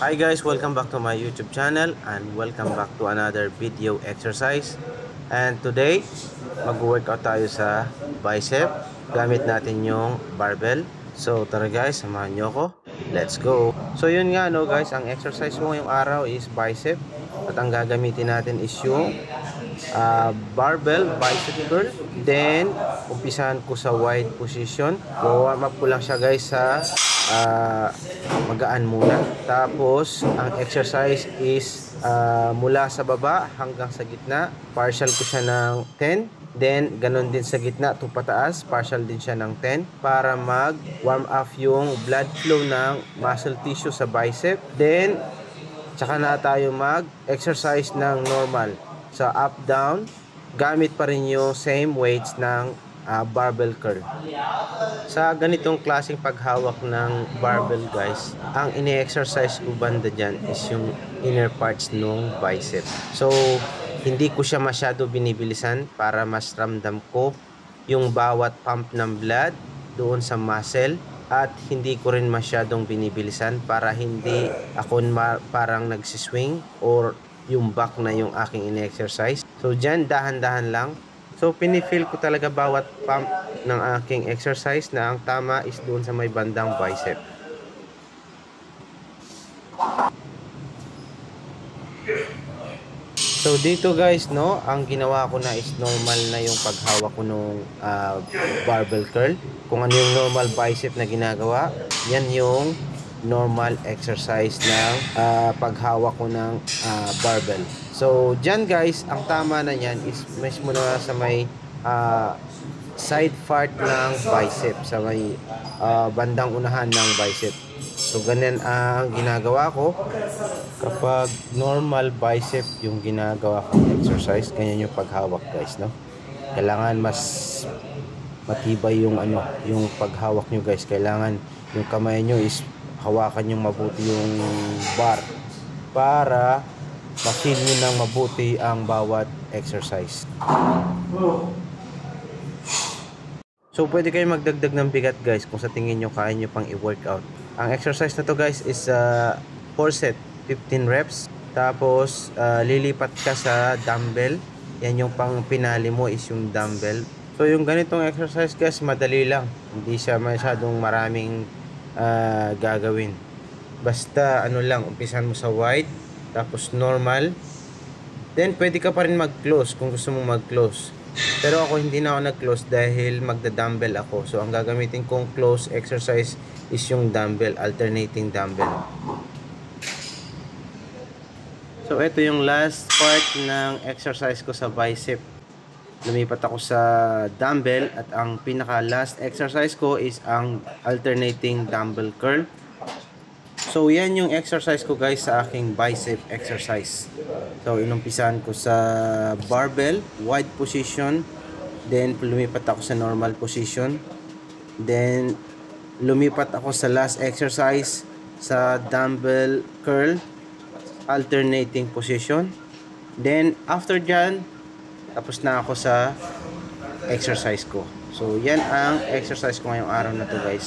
Hi guys, welcome back to my YouTube channel and welcome back to another video exercise. And today, mag-workout tayo sa bicep. Gamit natin yung barbell. So tara guys, samahan nyo ako. Let's go! So yun nga no guys, ang exercise mo ngayong araw is bicep. At ang gagamitin natin is yung barbell bicep curl. Then, umpisahan ko sa wide position. Warm up ko lang siya guys sa magaan muna. Tapos, ang exercise is mula sa baba hanggang sa gitna. Partial ko siya ng 10. Then, ganun din sa gitna to pataas. Partial din siya ng 10 para mag-warm up yung blood flow ng muscle tissue sa bicep. Then, tsaka na tayo mag-exercise ng normal. So, up-down. Gamit pa rin yung same weights ng barbell curl. Sa ganitong klaseng paghawak ng barbell guys, ang ini-exercise ko banda dyan is yung inner parts ng bicep. So, hindi ko siya masyado binibilisan para mas ramdam ko yung bawat pump ng blood doon sa muscle. At hindi ko rin masyadong binibilisan para hindi ako parang nagsiswing or yung back na yung aking in-exercise. So dyan, dahan-dahan lang. So pinifeel ko talaga bawat pump ng aking exercise na ang tama is doon sa may bandang bicep. So dito guys, no, ang ginawa ko na is normal na yung paghawak ko nung barbell curl. Kung ano yung normal bicep na ginagawa, yan yung normal exercise ng paghawak ko ng barbell. So dyan guys, ang tama na yan is mismo na sa may side part ng bicep, sa may bandang unahan ng bicep. So ganyan ang ginagawa ko kapag normal bicep yung ginagawa kong exercise. Ganyan yung paghawak guys, no? Kailangan mas matibay yung yung paghawak nyo guys. Kailangan yung kamay nyo is hawakan yung mabuti yung bar para ma-feel nyo ng mabuti ang bawat exercise. So pwede kayo magdagdag ng bigat guys kung sa tingin nyo kaya nyo pang i-workout. Ang exercise na to guys is 4 set, 15 reps. Tapos lilipat ka sa dumbbell. Yan yung pang pinali mo is yung dumbbell. So yung ganitong exercise guys, madali lang. Hindi siya masyadong maraming gagawin. Basta lang, umpisan mo sa wide, tapos normal. Then pwede ka pa rin mag-close kung gusto mong mag-close. Pero ako hindi na ako nag-close dahil magda-dumbbell ako. So ang gagamitin kong close exercise is yung dumbbell, alternating dumbbell. So ito yung last part ng exercise ko sa bicep. Lumipat ako sa dumbbell at ang pinaka last exercise ko is ang alternating dumbbell curl. So yan yung exercise ko guys sa aking bicep exercise. So inumpisahan ko sa barbell, wide position. Then lumipat ako sa normal position. Then lumipat ako sa last exercise sa dumbbell curl, alternating position. Then after dyan, tapos na ako sa exercise ko. So yan ang exercise ko ngayong araw na to guys.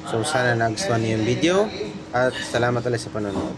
So sana nagustuhan niyo yung video at salamat ulit sa panonood.